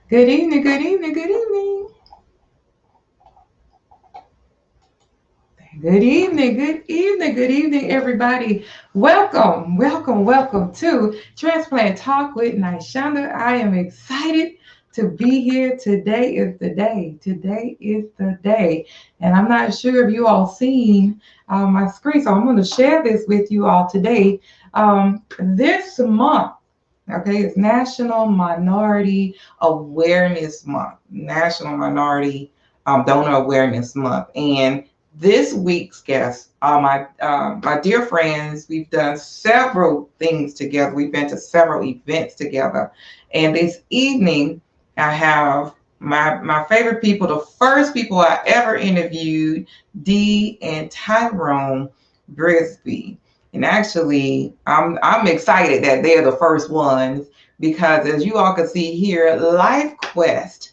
Good evening, good evening, good evening. Good evening, good evening, good evening, everybody. Welcome to Transplant Talk with Nishanda. I am excited to be here. Today is the day. Today is the day. And I'm not sure if you all seen my screen, so I'm going to share this with you all today. This month, okay, it's National Minority Awareness Month. National Minority Donor Awareness Month. And this week's guests are my dear friends. We've done several things together. We've been to several events together. And this evening, I have my favorite people, the first people I ever interviewed, Dee and Tyrone Brisby. And actually, I'm excited that they're the first ones because, as you all can see here, Lifequest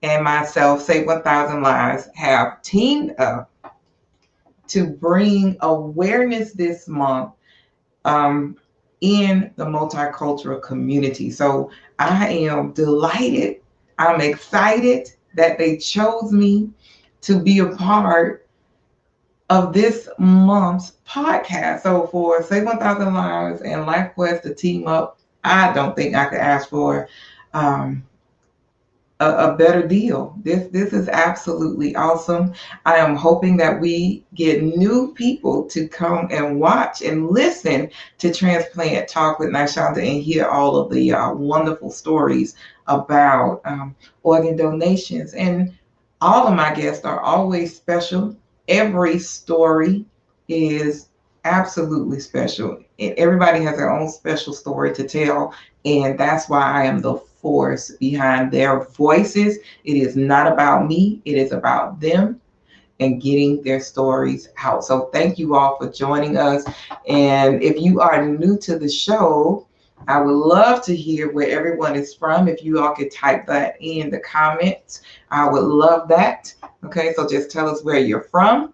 and myself, Save 1,000 Lives, have teamed up to bring awareness this month in the multicultural community. So I am delighted. I'm excited that they chose me to be a part of this month's podcast. So for Save 1,000 Lives and LifeQuest to team up, I don't think I could ask for um, a better deal. This is absolutely awesome. I am hoping that we get new people to come and watch and listen to Transplant Talk with Nishanta and hear all of the wonderful stories about organ donations. And all of my guests are always special. Every story is absolutely special. Everybody has their own special story to tell, and that's why I am the force behind their voices. It is not about me, it is about them and getting their stories out. So thank you all for joining us. And if you are new to the show, I would love to hear where everyone is from. If you all could type that in the comments, I would love that. Okay, so just tell us where you're from.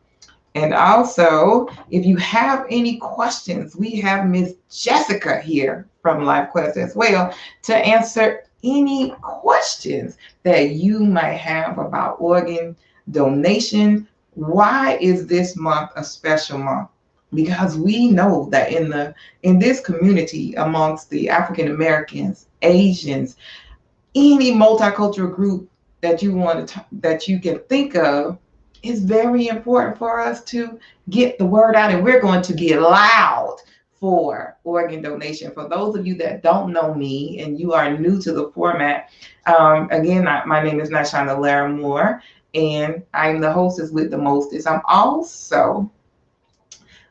And also, if you have any questions, we have Miss Jessica here from LifeQuest as well to answer any questions that you might have about organ donation. Why is this month a special month? Because we know that in this community amongst the African Americans, Asians, any multicultural group that that you can think of, is very important for us to get the word out, and we're going to get loud for organ donation. For those of you that don't know me and you are new to the format, again, my name is Nashana Larimore, and I'm the hostess with the mostest. I'm also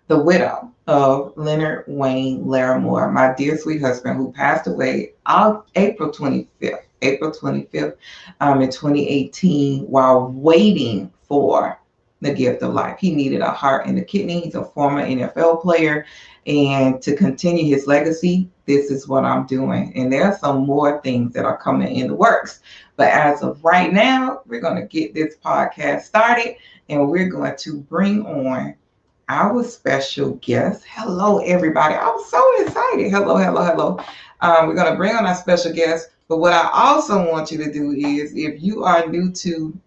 the widow of Leonard Wayne Larimore, my dear sweet husband, who passed away on April 25th, in 2018, while waiting for the gift of life. He needed a heart and a kidney. He's a former NFL player. And to continue his legacy, this is what I'm doing. And there are some more things that are coming in the works. But as of right now, we're going to get this podcast started, and we're going to bring on our special guest. Hello, everybody. I'm so excited. Hello. We're going to bring on our special guest. But what I also want you to do is, if you are new to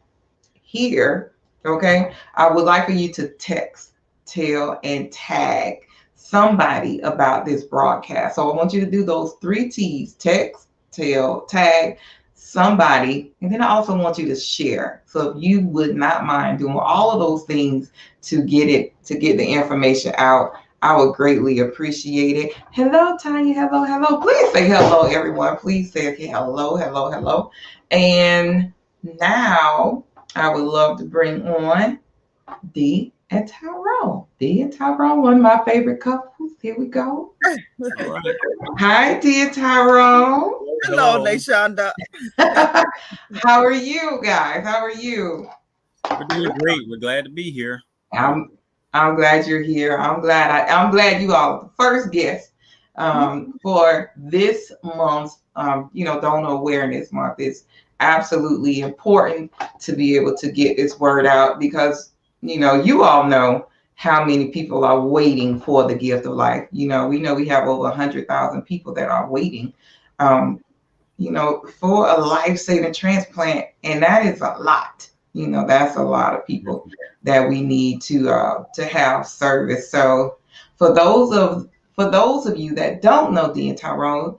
here, okay, I would like for you to text, tell, and tag somebody about this broadcast. So I want you to do those three T's: text, tell, tag somebody. And then I also want you to share. So if you would not mind doing all of those things to get the information out, I would greatly appreciate it. Hello, Tanya. Hello. Please say hello, everyone. Please say hello. And now I would love to bring on Dee and Tyrone. Dee and Tyrone, one of my favorite couples. Here we go. All right. Hi, Dee and Tyrone. Hello, Nashonda. How are you guys? How are you? We're doing great. We're glad to be here. I'm I'm glad you're here. I'm glad you all are the first guest for this month's Donor Awareness Month. It's absolutely important to be able to get this word out because you all know how many people are waiting for the gift of life. We know we have over 100,000 people that are waiting. for a life-saving transplant, and that is a lot. That's a lot of people that we need to have service. So for those of you that don't know Dean Tyrone,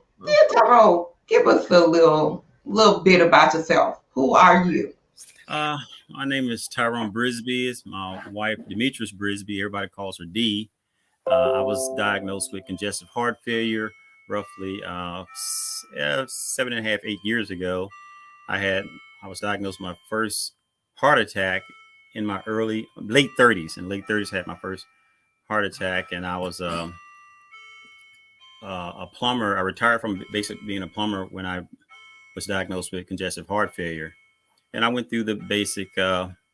give us a little bit about yourself. Who are you? Uh, my name is Tyrone Brisby. It's my wife, Demetrius Brisby. Everybody calls her Dee. I was diagnosed with congestive heart failure roughly 7.5, 8 years ago. I was diagnosed with my first heart attack in my late 30s. In late 30s, I had my first heart attack, and I was a plumber. I retired from basically being a plumber when I was diagnosed with congestive heart failure. And I went through the basic,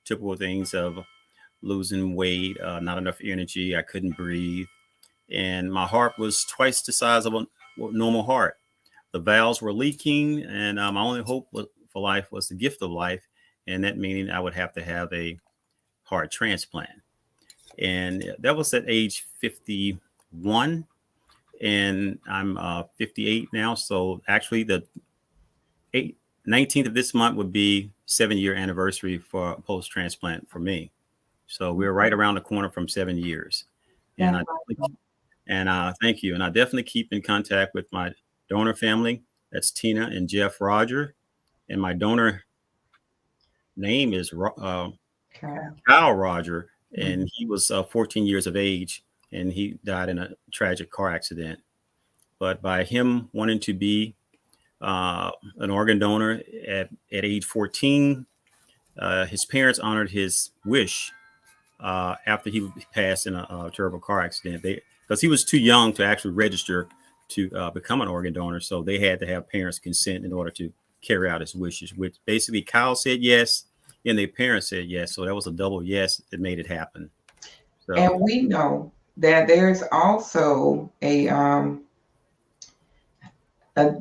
typical things of losing weight, not enough energy, I couldn't breathe, and my heart was twice the size of a normal heart. The valves were leaking, and my only hope for life was the gift of life, and that meaning I would have to have a heart transplant. And that was at age 51, and I'm 58 now. So actually, the 19th of this month would be 7-year anniversary for post transplant for me. So we're right around the corner from 7 years. And That's I awesome. thank you. And I definitely keep in contact with my donor family. That's Tina and Jeff Roger. And my donor name is Okay. Kyle Roger. Mhm. And he was 14 years of age, and he died in a tragic car accident. But by him wanting to be an organ donor at age 14, his parents honored his wish after he passed in a terrible car accident. Because he was too young to actually register to become an organ donor, so they had to have parents' consent in order to carry out his wishes. Which basically Kyle said yes, and their parents said yes, so that was a double yes that made it happen. So And we know that there's also a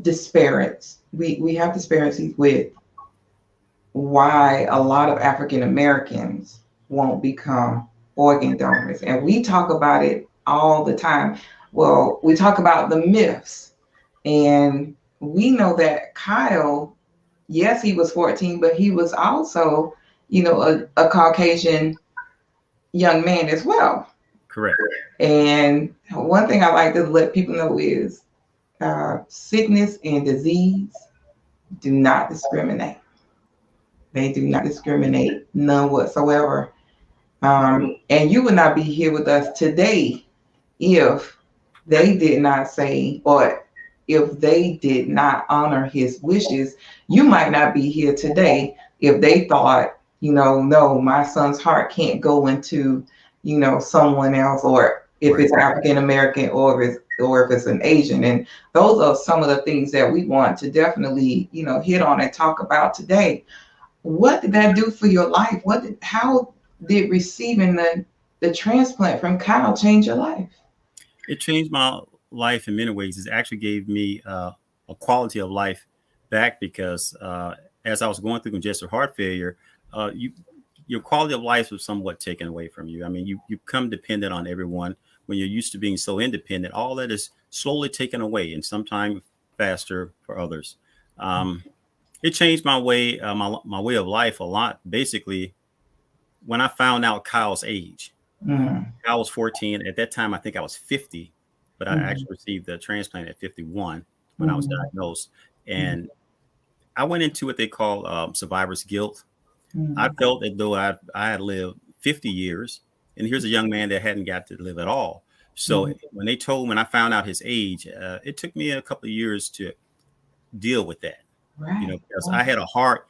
disparity. We have disparities with why a lot of African Americans won't become organ donors. And we talk about it all the time. Well, we talk about the myths. And we know that Kyle, yes, he was 14, but he was also, a Caucasian young man as well. correct. And one thing I like to let people know is sickness and disease do not discriminate. They do not discriminate, none whatsoever. And you would not be here with us today if they did not say, or if they did not honor his wishes. You might not be here today if they thought, no, my son's heart can't go into, someone else, or if Right. it's African American, or if it's an Asian. And those are some of the things that we want to definitely, hit on and talk about today. What did that do for your life? How did receiving the transplant from Kyle change your life? It changed my life in many ways. It actually gave me a quality of life back because as I was going through congestive heart failure, your quality of life was somewhat taken away from you. I mean, you become dependent on everyone when you're used to being so independent. All that is slowly taken away, and sometimes faster for others. Um, it changed my way of life a lot. Basically, when I found out Kyle's age, Mm, I was 14. At that time, I think I was 50, but I mm, actually received the transplant at 51 when I was mm, diagnosed. mm, And I went into what they call survivor's guilt. I mm, felt as though I had lived 50 years, and here's a young man that hadn't got to live at all. So mm. when I found out his age, it took me a couple of years to deal with that, Right. because I Right. had a heart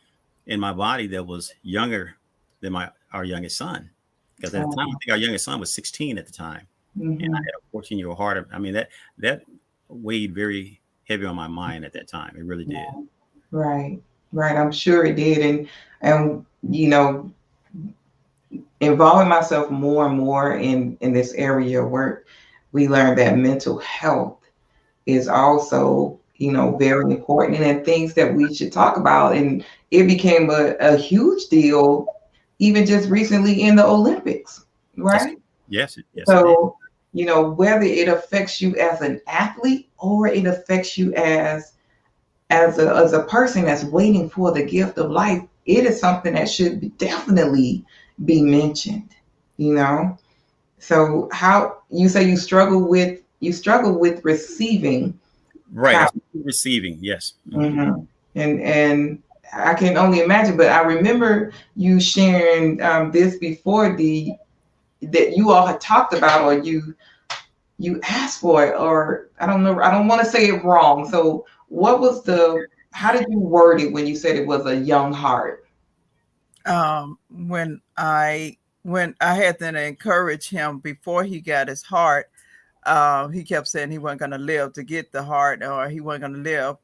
in my body that was younger than our youngest son. Because at the time, I think our youngest son was 16 at the time, and I Mm-hmm. had a 14-year-old heart. I mean that weighed very heavy on my mind at that time. It really did. Right. Right. I'm sure it did. And involving myself more and more in this area of work, we learned that mental health is also, very important and things that we should talk about. And it became a huge deal even just recently in the Olympics, Yes, right? yes, it did. So, whether it affects you as an athlete or it affects you as as a person that's waiting for the gift of life, it is something that should definitely be mentioned, you know. So how you say you struggle with receiving Right. how That's receiving. Yes. mhm. And I can only imagine, but I remember you sharing this before the that you all had talked about, or you asked for it, or I don't know, I don't want to say it wrong. So what was the how did you word it when you said it was a young heart? When I had to encourage him before he got his heart, he kept saying he wasn't going to live to get the heart, or he wasn't going to live.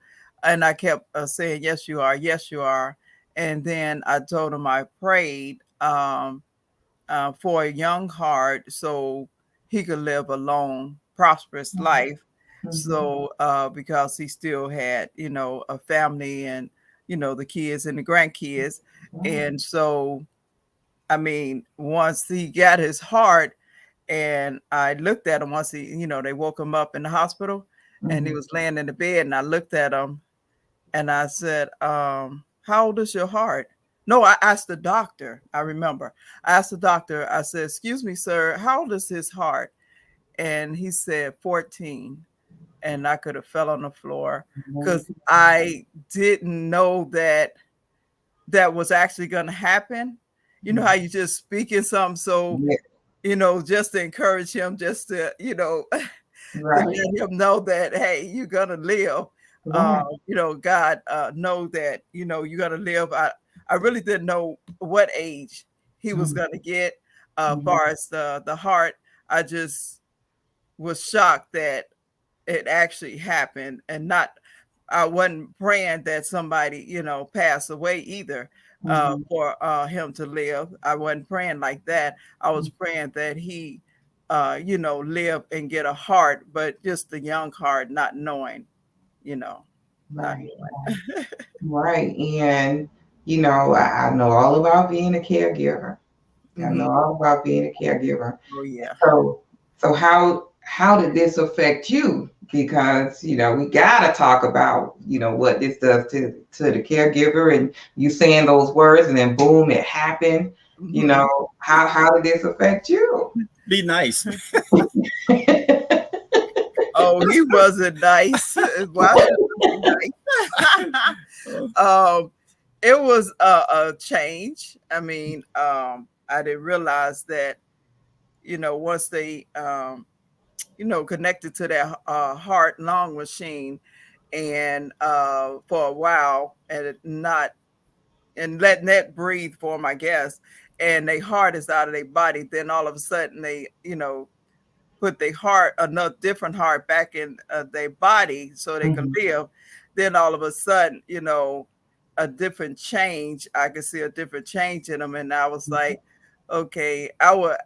And I kept saying, yes, you are. Yes, you are. And then I told him I prayed for a young heart so he could live a long, prosperous life. Mhm. So, because he still had, a family and, the kids and the grandkids. And so, I mean, once he got his heart, and I looked at him once they woke him up in the hospital and he Mhm. was laying in the bed, and I looked at him and I said, how old is your heart? No, I asked the doctor. I remember. I asked the doctor, I said, excuse me, sir, how old is his heart? And he said 14. And I could have fell on the floor because I didn't know that was actually going to happen. You know how you just speaking something so Yeah, just to encourage him, just to, to right, let him know that, hey, you're gonna live. right. God know that, you're gonna live. I really didn't know what age he was Mhm. gonna get. Mhm. Far as the heart, I just was shocked that it actually happened, and not I wasn't praying that somebody, pass away either Mhm. for him to live. I wasn't praying like that. I was praying that he, live and get a heart, but just a young heart, not knowing, you know, not Right, knowing. right. And I know all about being a caregiver. I know Hmm. all about being a caregiver. Oh yeah. So, so how did this affect you? Because we gotta talk about what this does to the caregiver, and you saying those words, and then boom, it happened. Hmm. How did this affect you? Be nice. Oh, he wasn't nice. Why should I be nice? It was a change. I mean, I didn't realize that, once they, connected to that heart lung machine, and for a while, and letting that breathe for them, I guess, and their heart is out of their body, then all of a sudden they, put their heart, another different heart, back in their body so they could Mhm. live. Then all of a sudden, a different change. I could see a different change in them, and I was like, okay. I would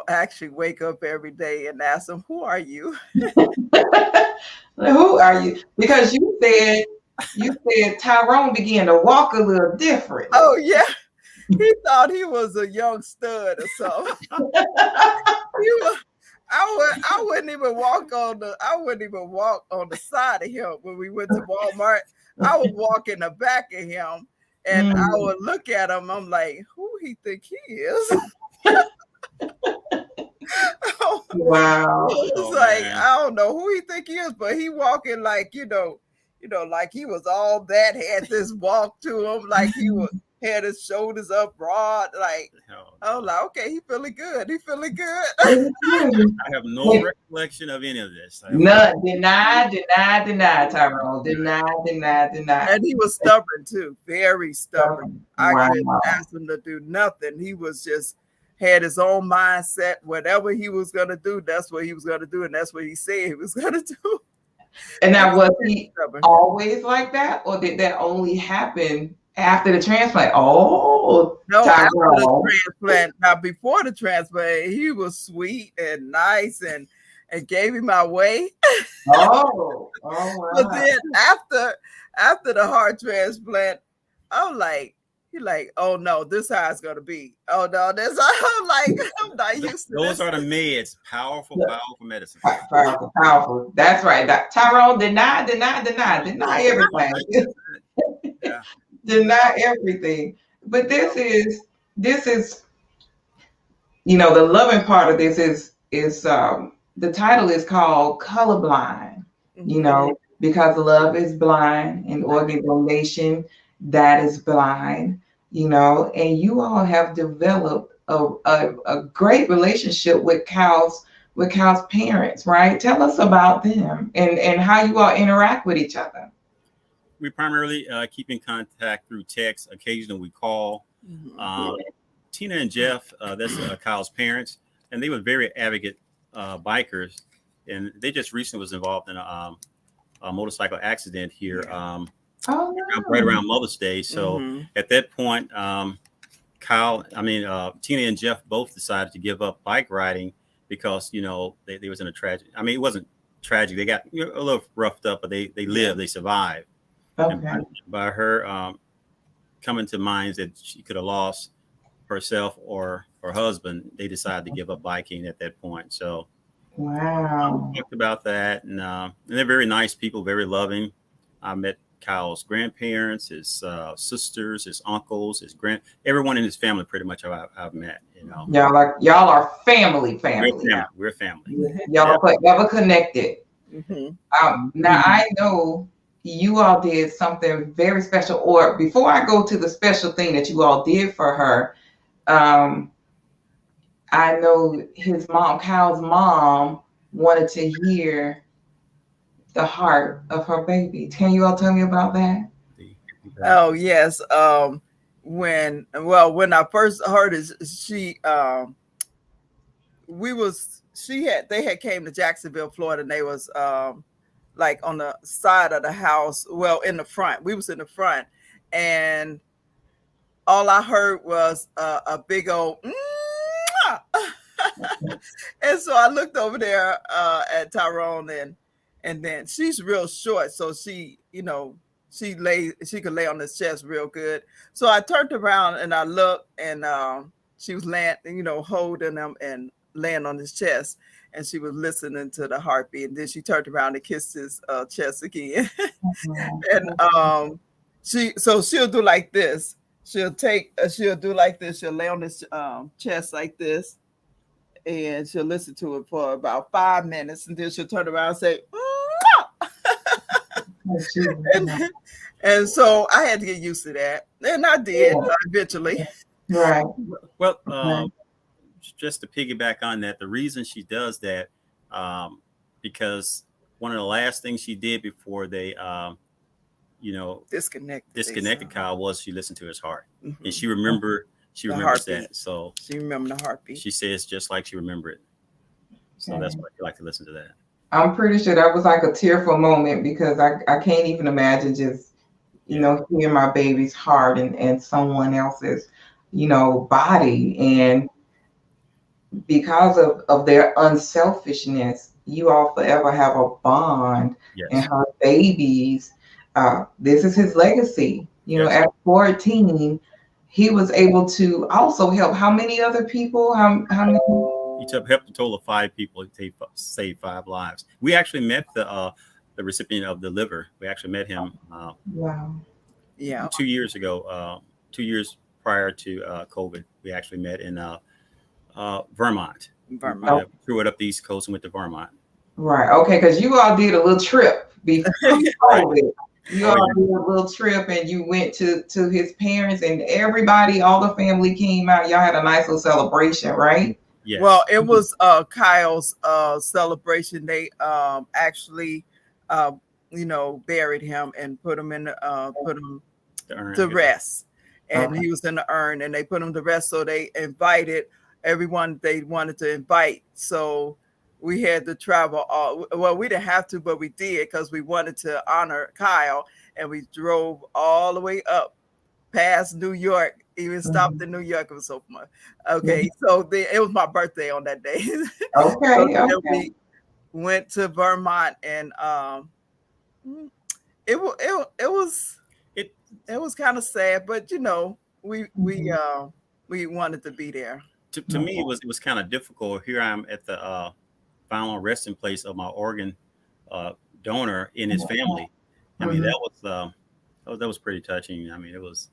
actually wake up every day and ask them, "Who are you?" Who are you? Because you said Tyrone began to walk a little differently. Oh yeah, he thought he was a young stud or something. He was. I wouldn't even walk on the side of him when we went to Walmart. I would walk in the back of him, and I Mm. would look at him. I'm like, who he think he is? Wow. It's Oh like, man. I don't know who he think he is, but he walking like, like he was all that, had this walk to him, like he was had his shoulders up broad, like, Oh I'm no. like, okay, he feeling good. He feeling good. I have no recollection of any of this. I have no. None. Deny, Tyrone. Deny. And he was stubborn too, very stubborn. I couldn't Wow. ask him to do nothing. He was just had his own mindset. Whatever he was gonna do, that's what he was gonna do, and that's what he said he was gonna do. And He now, was was very he stubborn. always like that, or did that only happen after the transplant? Oh, No, after the Tyrone. transplant. Now, before the transplant, he was sweet and nice, and gave him my way. Oh, But wow. then after the heart transplant, I'm like, He like, oh no, this how it's gonna be. Oh no, this I'm like, I'm not used to Those this. are the meds. Powerful, Yeah. powerful medicine. Powerful, powerful. That's right. Tyrone, deny everything. Yeah. Deny everything. But this is the loving part of this is the title is called Colorblind. Because love is blind and organ donation that is blind. And you all have developed a great relationship with Cal's parents, right? Tell us about them and how you all interact with each other. We primarily keep in contact through text. Occasionally we call. Tina and Jeff, that's Kyle's parents, and they were very advocate bikers, and they just recently was involved in a motorcycle accident here right around Mother's Day. So at that point, Tina and Jeff both decided to give up bike riding because they was in a tragic. I mean, it wasn't tragic. They got a little roughed up, but they lived, they survived. Okay. And by her coming to minds that she could have lost herself or her husband, they decided to give up biking at that point. So wow, we talked about that, and they're very nice people, very loving. I met Kyle's grandparents, his sisters, his uncles, everyone in his family. Pretty much I've met. Y'all are family. We're family. Y'all are forever connected. Now I know you all did something very special. Or before I go to the special thing that you all did for her, I know his mom, Kyle's mom, wanted to hear the heart of her baby. Can you all tell me about that? Oh yes. When I first heard it, they had came to Jacksonville, Florida, and they was like on the side of the house, in the front. We was in the front, and all I heard was a big old and so I looked over there at Tyrone, and then she's real short, so she could lay on his chest real good. So I turned around and I looked, and she was laying, holding him and laying on his chest, and she was listening to the heartbeat. And then she turned around and kissed his chest again. And she'll do like this. She'll do like this. She'll lay on his chest like this, and she'll listen to it for about 5 minutes, and then she'll turn around and say, and so I had to get used to that, and I did eventually. Right. Well, just to piggyback on that, the reason she does that, because one of the last things she did before they, disconnected Kyle was she listened to his heart, and she remembers that. So she remembered the heartbeat. She says just like she remembered it. So that's why I like to listen to that. I'm pretty sure that was like a tearful moment, because I can't even imagine just, hearing my baby's heart and someone else's, body. And because of their unselfishness, you all forever have a bond. Yes. And her babies, this is his legacy. At 14, he was able to also help how many other people? How many? He helped a total of 5 people. He saved 5 lives. We actually met the recipient of the liver. We actually met him. Wow. Yeah. 2 years ago. 2 years prior to COVID, we actually met in Vermont. Vermont. Threw it up the East Coast and went to Vermont. Right. Okay. Because you all did a little trip before COVID. You all did a little trip, and you went to his parents, and everybody, all the family came out. Y'all had a nice little celebration, right? Yes. Well, it was Kyle's celebration. They actually, buried him and put him to rest. And he was in the urn, and they put him to rest. So they invited everyone they wanted to invite. So we had to travel we didn't have to, but we did, because we wanted to honor Kyle, and we drove all the way up past New York, even stopped in New York. It was so fun. Okay, so it was my birthday on that day. Okay. We went to Vermont, and it was kind of sad, but we wanted to be there. To me, it was kind of difficult. Here I am at the final resting place of my organ donor in his family. I mean, that was pretty touching. I mean, it was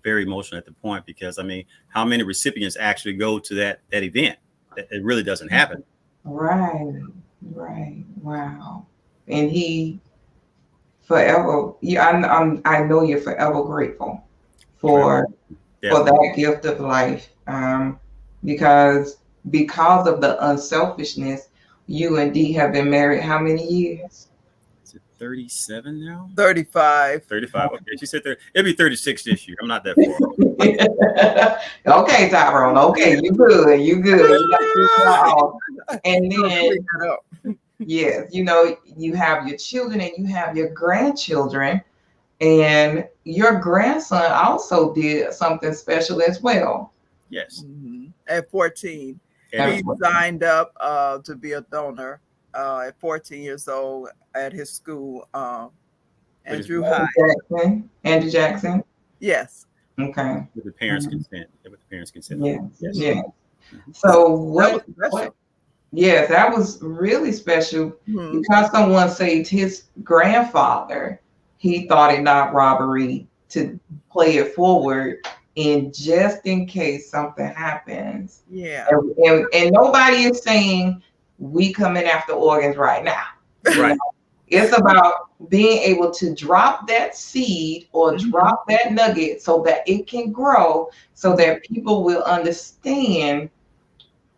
very emotional at the point because I mean, how many recipients actually go to that event? It really doesn't happen. Right. Wow. And he forever. Yeah, I know you're forever grateful for that gift of life. Because of the unselfishness, you and Dee have been married how many years? Is it 37 now? 35. 35. Okay, she said it'll be 36 this year. I'm not that far. Okay, Tyrone. Okay, you good. You got and then yes, you have your children and you have your grandchildren, and your grandson also did something special as well. Yes. At 14, he signed up to be a donor at 14 years old at his school, Andrew High. Andrew Jackson. Yes. Okay. With the parents' consent. Yes. So what? Yes, that was really special because someone saved his grandfather. He thought it not robbery to play it forward, and just in case something happens. Yeah. And nobody is saying we coming after organs right now. Right. It's about being able to drop that seed or drop that nugget so that it can grow, so that people will understand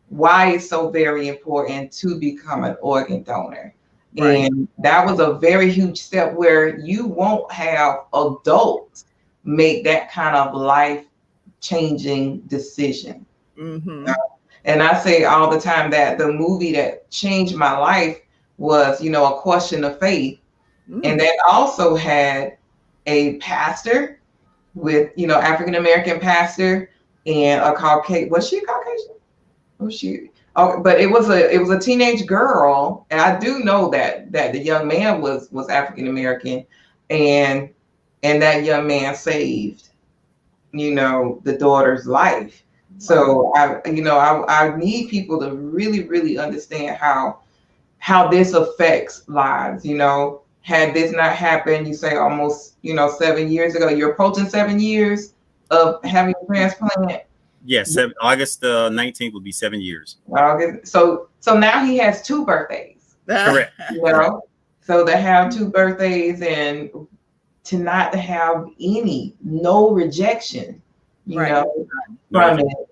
why it's so very important to become an organ donor. Right. And that was a very huge step where you won't have adults make that kind of life-changing decision. And I say all the time that the movie that changed my life was, A Question of Faith. And that also had a pastor with, African-American pastor and a Caucasian. Was she a Caucasian? But it was a teenage girl, and I do know that the young man was African-American, and that young man saved, the daughter's life. So I need people to really, really understand how this affects lives. Had this not happened, you say almost 7 years ago, you're approaching 7 years of having a transplant. Yes, August 19th will be 7 years. August. So now he has 2 birthdays. Correct. So to have 2 birthdays and to not have no rejection, from it,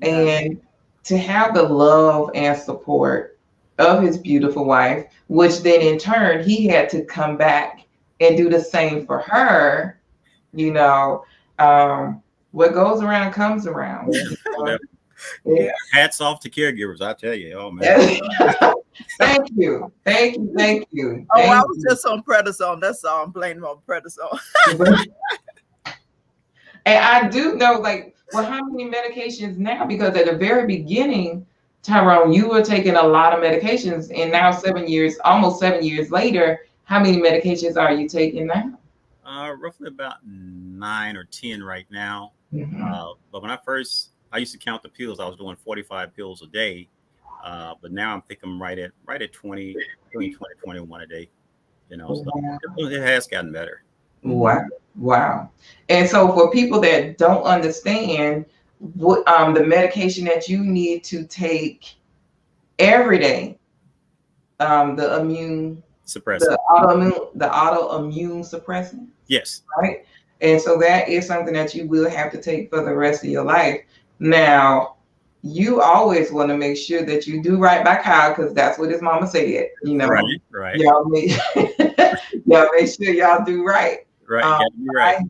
and to have the love and support of his beautiful wife, which then in turn he had to come back and do the same for her. What goes around comes around. Hats off to caregivers, I tell you. Oh man. Thank you. I was just on prednisone. That's all. I'm blaming on prednisone. And I do know, how many medications now? Because at the very beginning, Tyrone, you were taking a lot of medications, and now almost 7 years later, how many medications are you taking now? Roughly about 9 or 10 right now. But when I used to count the pills. I was doing 45 pills a day. But now I think I'm right at 20, 21 a day. So it has gotten better. Wow. And so for people that don't understand what the medication that you need to take every day, the immune suppressant, the autoimmune suppressant. Yes. Right. And so that is something that you will have to take for the rest of your life. Now, you always want to make sure that you do right by Kyle, because that's what his mama said. Right. Y'all make sure y'all do right. Right. Right.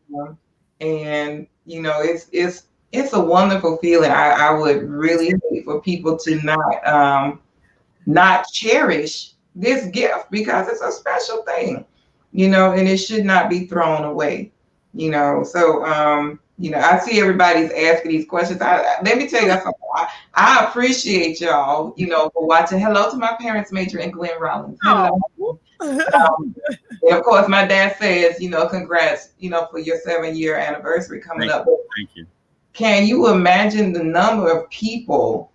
And it's a wonderful feeling. I would really hate for people to not cherish this gift, because it's a special thing, and it should not be thrown away, So, I see everybody's asking these questions. Let me tell you something. I appreciate y'all, for watching. Hello to my parents, Major and Glenn Rollins. Hello. And of course, my dad says, congrats, for your 7-year anniversary coming up. Thank you. Can you imagine the number of people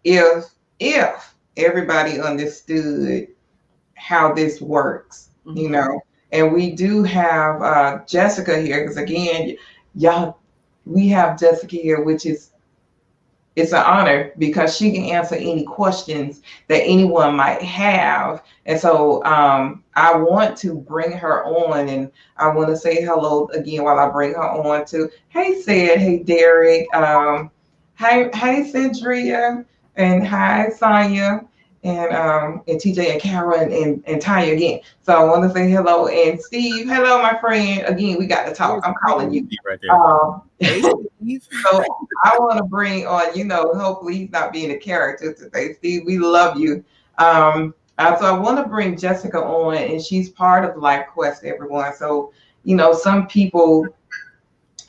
if everybody understood how this works, And we do have Jessica here because again, y'all, we have Jessica here, which is it's an honor because she can answer any questions that anyone might have. And so I want to bring her on, and I want to say hello again while I bring her on to, hey, Sid, hey, Derek, hi, Cedria, and hi, Sonia, and TJ and Karen and Tanya again. So I want to say hello, and Steve, hello, my friend. Again, we got to talk. I'm calling you. Right there. So I want to bring on, hopefully he's not being a character today. Steve, we love you. So I want to bring Jessica on, and she's part of Lifequest, everyone. So, some people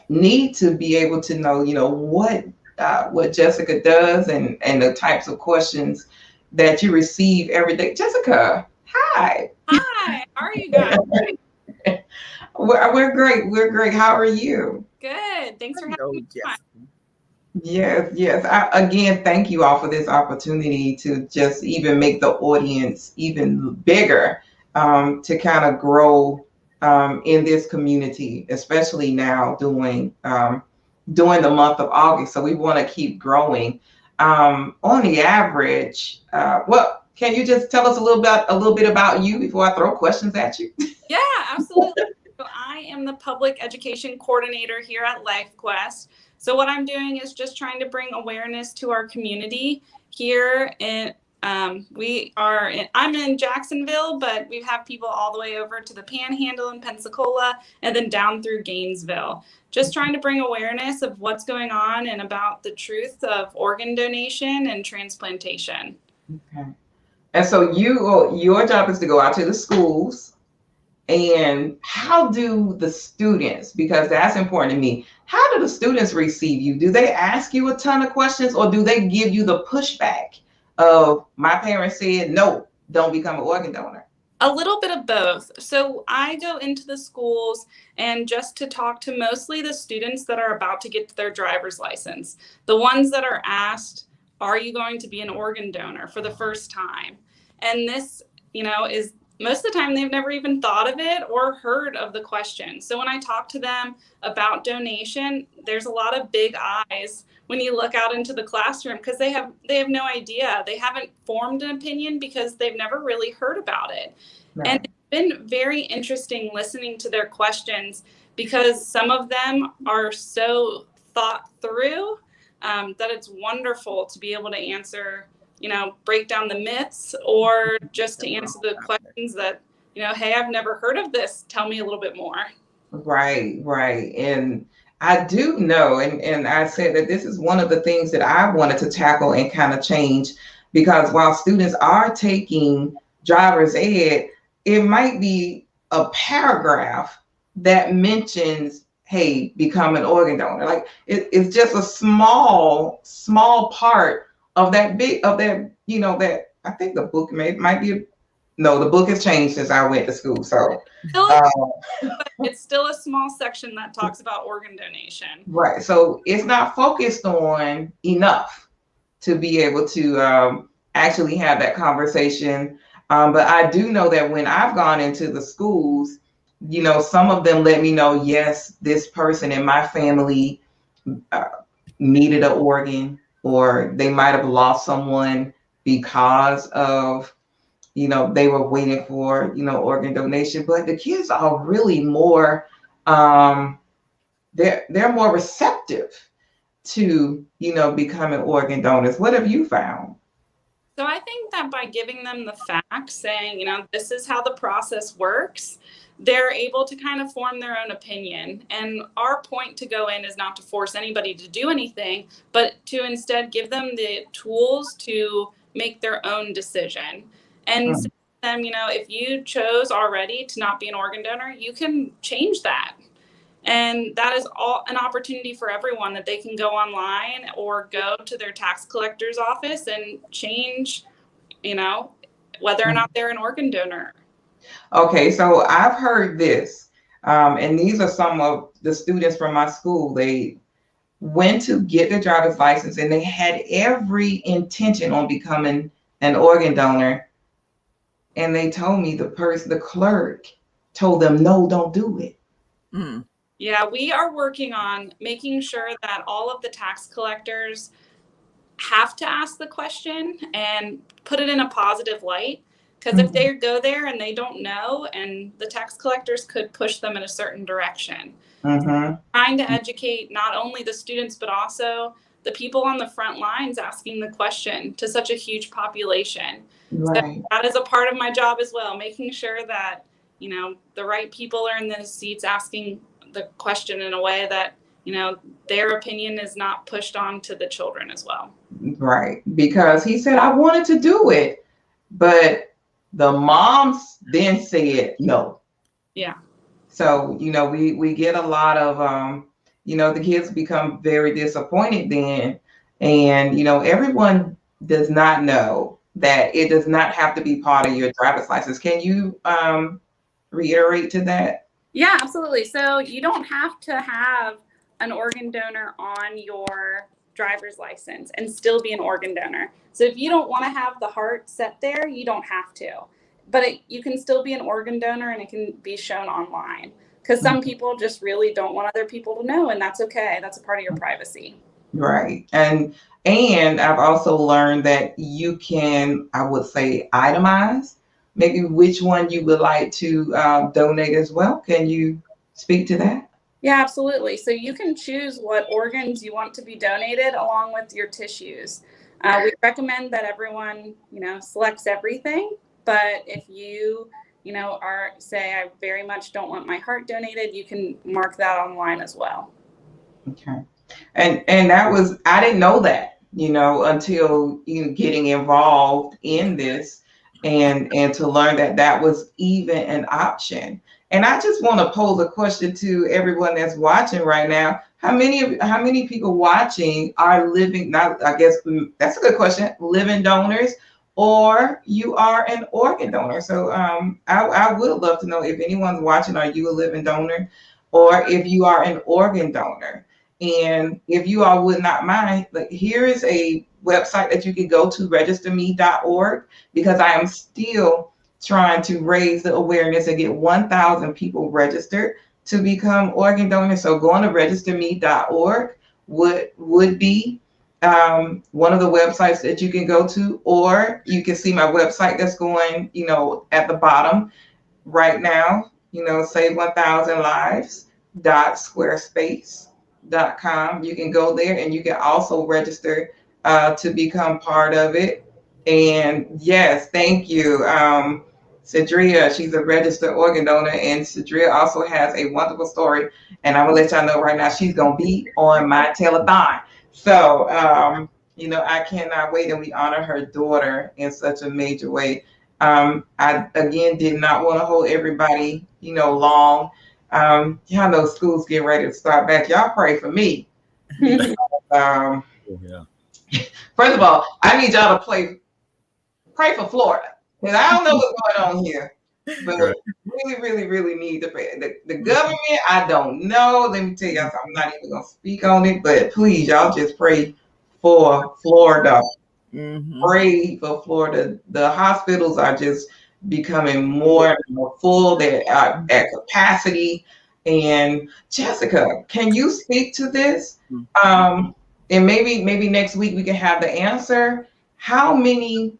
need to be able to know, what Jessica does and the types of questions that you receive every day. Jessica, hi. Hi, how are you guys? We're great. We're great. How are you? Good. Thanks for having me. Yes. Again, thank you all for this opportunity to just even make the audience even bigger, to kind of grow in this community, especially now during the month of August. So we want to keep growing. On the average, can you just tell us a little bit about you before I throw questions at you? Yeah, absolutely. So I am the public education coordinator here at Lifequest. So what I'm doing is just trying to bring awareness to our community here. I'm in Jacksonville, but we have people all the way over to the Panhandle in Pensacola and then down through Gainesville. Just trying to bring awareness of what's going on and about the truth of organ donation and transplantation. Okay. And so your job is to go out to the schools. And how do the students, because that's important to me, how do the students receive you? Do they ask you a ton of questions, or do they give you the pushback of, my parents said, no, don't become an organ donor? A little bit of both. So I go into the schools and just to talk to mostly the students that are about to get their driver's license, the ones that are asked, are you going to be an organ donor for the first time? And this, is most of the time they've never even thought of it or heard of the question. So when I talk to them about donation, there's a lot of big eyes when you look out into the classroom because they have no idea. They haven't formed an opinion because they've never really heard about it. Right. And it's been very interesting listening to their questions because some of them are so thought through that it's wonderful to be able to answer, break down the myths or just to answer the questions that, hey, I've never heard of this. Tell me a little bit more. Right. And I do know, and I said that this is one of the things that I wanted to tackle and kind of change, because while students are taking driver's ed, it might be a paragraph that mentions, hey, become an organ donor. Like it's just a small part of that that I think the book might be the book has changed since I went to school. So but it's still a small section that talks about organ donation. Right. So it's not focused on enough to be able to actually have that conversation. But I do know that when I've gone into the schools, some of them let me know, yes, this person in my family needed an organ, or they might have lost someone because of, they were waiting for, organ donation. But the kids are really more, they're more receptive to, becoming organ donors. What have you found? So I think that by giving them the facts, saying, this is how the process works, they're able to kind of form their own opinion. And our point to go in is not to force anybody to do anything, but to instead give them the tools to make their own decision. And say to them, if you chose already to not be an organ donor, you can change that. And that is all an opportunity for everyone, that they can go online or go to their tax collector's office and change, whether or not they're an organ donor. Okay, so I've heard this, and these are some of the students from my school. They went to get their driver's license and they had every intention on becoming an organ donor. And they told me the clerk told them, no, don't do it. Mm. Yeah, we are working on making sure that all of the tax collectors have to ask the question and put it in a positive light. Because if they go there and they don't know, and the tax collectors could push them in a certain direction. Mm-hmm. Trying to educate not only the students, but also the people on the front lines asking the question to such a huge population. Right. So that is a part of my job as well, making sure that, you know, the right people are in those seats asking the question in a way that, you know, their opinion is not pushed on to the children as well. Right. Because he said, I wanted to do it, but the moms then said no. Yeah. So, you know, we get a lot of, you know, the kids become very disappointed then. And, you know, everyone does not know that it does not have to be part of your driver's license. Can you reiterate to that? Yeah, absolutely. So you don't have to have an organ donor on your driver's license and still be an organ donor. So if you don't want to have the heart set there, you don't have to. But you can still be an organ donor and it can be shown online. Because some people just really don't want other people to know, and that's okay. That's a part of your privacy. Right. And I've also learned that you can, I would say, itemize maybe which one you would like to donate as well. Can you speak to that? Yeah, absolutely. So you can choose what organs you want to be donated along with your tissues. We recommend that everyone, you know, selects everything. But if you know, are say, I very much don't want my heart donated, you can mark that online as well. Okay. And that was, I didn't know that, you know, until getting involved in this and to learn that that was even an option. And I just want to pose a question to everyone that's watching right now. How many people watching are living, not, I guess that's a good question, living donors, or you are an organ donor? So I would love to know if anyone's watching, are you a living donor, or if you are an organ donor? And if you all would not mind, like, here is a website that you can go to, registerme.org, because I am still trying to raise the awareness and get 1,000 people registered to become organ donors. So going to registerme.org would be one of the websites that you can go to, or you can see my website that's going, you know, at the bottom right now, you know, save 1,000 lives.squarespace.com. You can go there and you can also register to become part of it. And yes, thank you. Cedria, she's a registered organ donor, and Cedria also has a wonderful story. And I'm gonna let y'all know right now, she's gonna be on my telethon. So, you know, I cannot wait, and we honor her daughter in such a major way. I again did not want to hold everybody, you know, long. Y'all know school's getting ready to start back. Y'all pray for me. Yeah. First of all, I need y'all to pray for Florida, because I don't know what's going on here, but really need to pray. The government, I don't know. Let me tell y'all something. I'm not even gonna speak on it, but please, y'all just pray for Florida. Mm-hmm. Pray for Florida. The hospitals are just becoming more and more full. They're at capacity. And Jessica, can you speak to this? And maybe next week we can have the answer. How many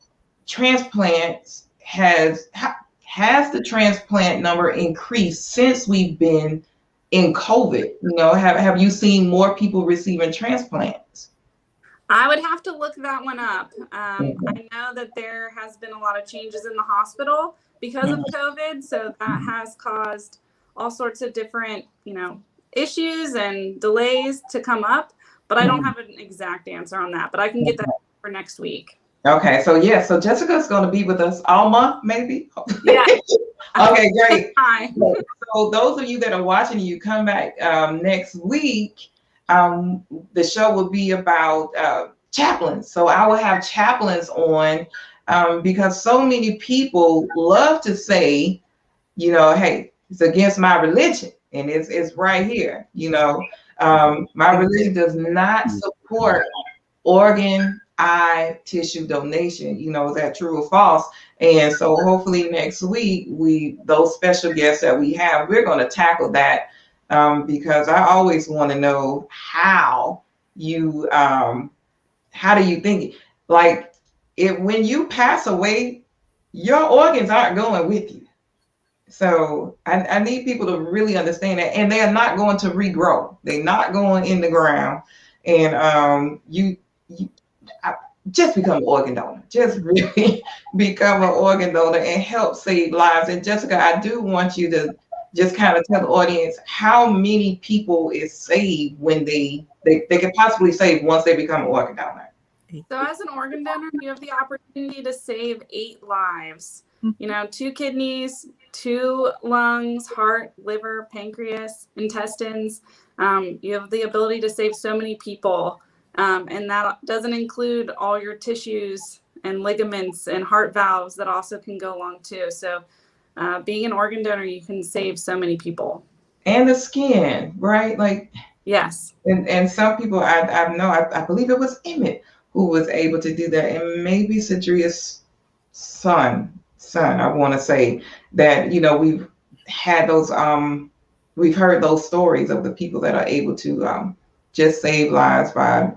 transplants has the transplant number increased since we've been in COVID? You know, have you seen more people receiving transplants? I would have to look that one up. I know that there has been a lot of changes in the hospital because of COVID, so that has caused all sorts of different, you know, issues and delays to come up. But I don't have an exact answer on that. But I can get that for next week. Okay, so yeah, so Jessica's going to be with us all month, maybe. Yeah. Okay, great. Hi. So those of you that are watching, you come back next week. The show will be about chaplains. So I will have chaplains on because so many people love to say hey, it's against my religion, and it's right here. My religion does not support organ, eye, tissue donation. Is that true or false? And so hopefully next week, those special guests that we have, we're going to tackle that, because I always want to know how do you think, like, when you pass away, your organs aren't going with you. So I need people to really understand that, and they're not going to regrow. They're not going in the ground. And you just become an organ donor. Just really become an organ donor and help save lives. And Jessica, I do want you to just kind of tell the audience how many people is saved when they can possibly save once they become an organ donor. So as an organ donor, you have the opportunity to save 8 lives. 2 kidneys, 2 lungs, heart, liver, pancreas, intestines. You have the ability to save so many people. And that doesn't include all your tissues and ligaments and heart valves that also can go along too. So being an organ donor, you can save so many people. And the skin, right? Like, yes. And some people I believe it was Emmett who was able to do that, and maybe Cedria's son, I want to say that, we've had those, we've heard those stories of the people that are able to just save lives by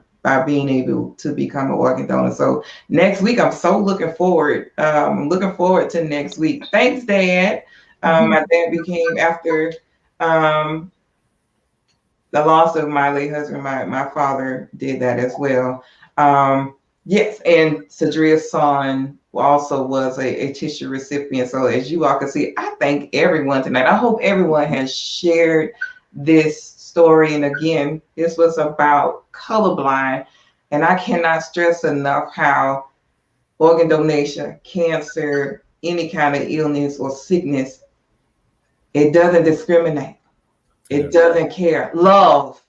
being able to become an organ donor. So next week, I'm so looking forward to next week. Thanks, Dad. My dad became, after the loss of my late husband, my father did that as well. Yes, and Cedria's son also was a tissue recipient. So as you all can see, I thank everyone tonight. I hope everyone has shared this story. And again, this was about colorblind. And I cannot stress enough how organ donation, cancer, any kind of illness or sickness, it doesn't discriminate. It doesn't care. Love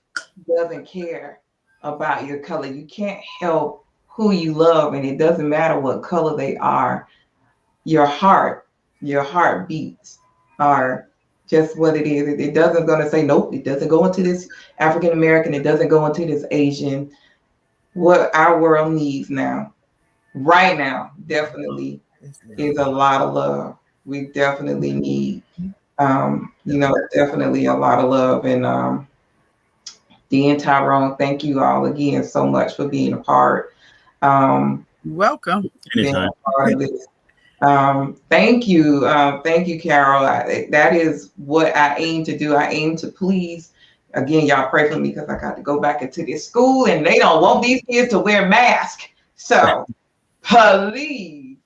doesn't care about your color. You can't help who you love, and it doesn't matter what color they are. Your heartbeats are just what it is. It doesn't going to say, nope, it doesn't go into this African American, it doesn't go into this Asian. What our world needs now, right now, definitely is a lot of love. We definitely need, definitely a lot of love. And Dee and Tyrone, thank you all again so much for being a part. Welcome. Anytime. Thank you, Carol. That is what I aim to do. I aim to please. Again, y'all pray for me because I got to go back into this school, and they don't want these kids to wear masks. So please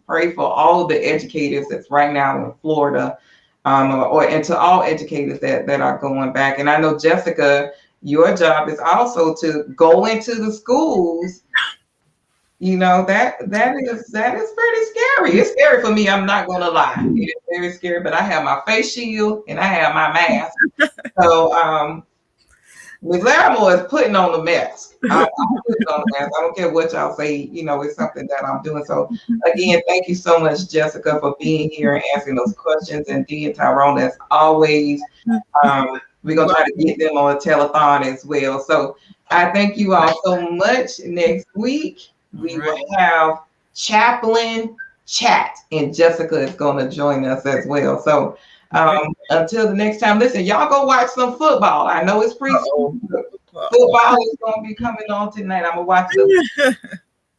pray for all the educators that's right now in Florida, and to all educators that are going back. And I know, Jessica, your job is also to go into the schools. That is pretty scary. It's scary for me. I'm not going to lie. It's very scary, but I have my face shield and I have my mask. So Ms. Larimore is putting on the mask. I'm putting on the mask. I don't care what y'all say. It's something that I'm doing. So again, thank you so much, Jessica, for being here and answering those questions. And Dee and Tyrone, as always, we're going to try to get them on a telethon as well. So I thank you all so much. Next week, we will have Chaplain Chat, and Jessica is going to join us as well. So until the next time, listen, y'all go watch some football. I know it's preschool. Football is going to be coming on tonight. I'm going to watch it.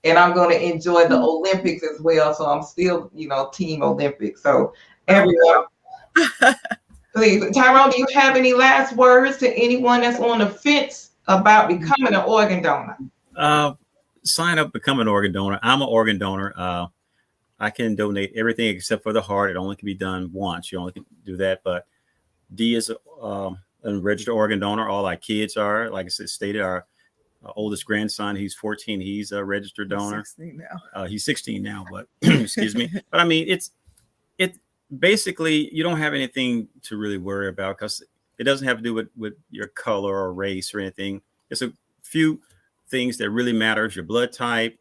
And I'm going to enjoy the Olympics as well. So I'm still, Team Olympics. So everyone, please, Tyrone, do you have any last words to anyone that's on the fence about becoming an organ donor? Sign up, become an organ donor. I'm an organ donor. I can donate everything except for the heart. It only can be done once. You only can do that. But Dee is a registered organ donor. All our kids are, like I said, stated, our oldest grandson, he's 14. He's a registered donor. He's 16 now, but excuse me. But I mean, it's basically, you don't have anything to really worry about because it doesn't have to do with your color or race or anything. It's a few things that really matters: your blood type,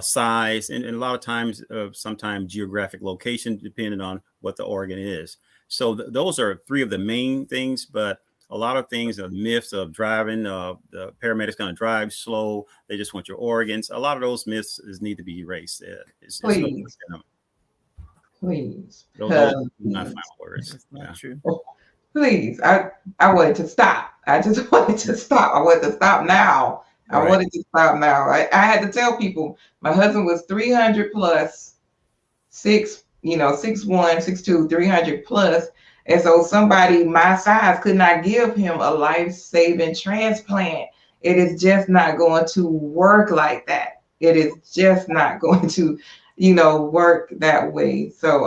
size, and a lot of times, sometimes geographic location, depending on what the organ is. So those are three of the main things, but a lot of things are myths of driving. The paramedics going to drive slow. They just want your organs. A lot of those myths need to be erased. It's no Please. truth in them. Please. Those are my final words. It's not true. Please. I wanted to stop. I just wanted to stop. I wanted to stop now. I Right. wanted to stop now. I had to tell people my husband was 300 plus, 6'1", 6'2", 300 plus. And so somebody my size could not give him a life-saving transplant. It is just not going to work like that. It is just not going to, work that way. So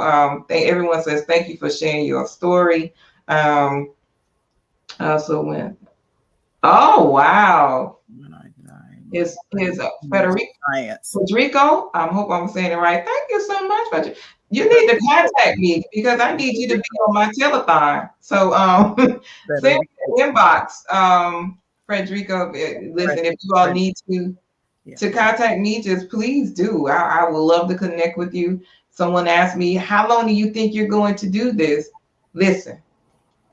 everyone says, thank you for sharing your story. I also went, oh, wow. Is Federico, I hope I'm saying it right. Thank you so much, Patrick. You need to contact me because I need you to be on my telethon. So send me an inbox, Frederico. Listen, if you all need to contact me, just please do. I would love to connect with you. Someone asked me, how long do you think you're going to do this? Listen,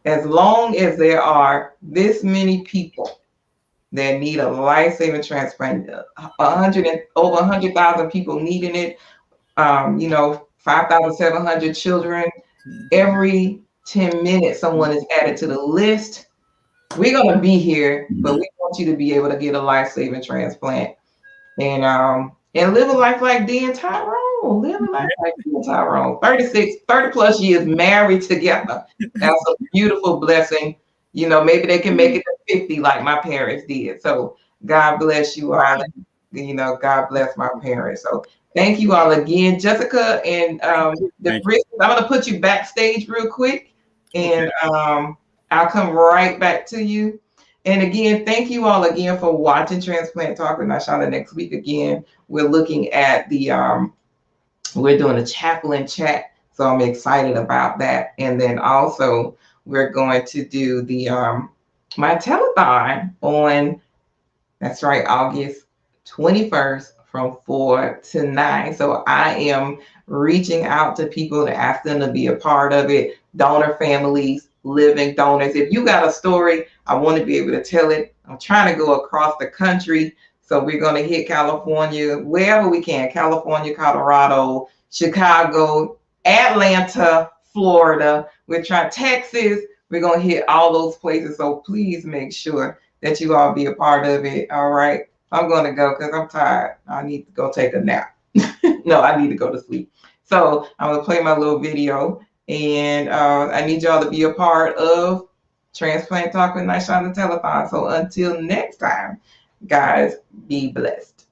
as long as there are this many people that need a life-saving transplant, over 100,000 people needing it, 5,700 children. Every 10 minutes, someone is added to the list. We're going to be here, but we want you to be able to get a life-saving transplant and live a life like Dee and Tyrone. Live a life like Dee and Tyrone. 30 plus years married together. That's a beautiful blessing. Maybe they can make it to 50 like my parents did. So God bless you all. God bless my parents. So thank you all again, Jessica and the Brisby. I'm going to put you backstage real quick, and I'll come right back to you. And again, thank you all again for watching Transplant Talk with Nashana. Next week, again, we're looking at we're doing a chaplain chat. So I'm excited about that. And then also we're going to do my telethon on, that's right, August 21st from 4 to 9. So I am reaching out to people to ask them to be a part of it. Donor families, living donors. If you got a story, I want to be able to tell it. I'm trying to go across the country. So we're going to hit California, wherever we can. California, Colorado, Chicago, Atlanta, Florida. We're trying Texas. We're going to hit all those places. So please make sure that you all be a part of it. All right. I'm going to go because I'm tired. I need to go take a nap. No, I need to go to sleep. So I'm going to play my little video, and I need y'all to be a part of Transplant Talk with Nashana Telethon. So until next time, guys, be blessed.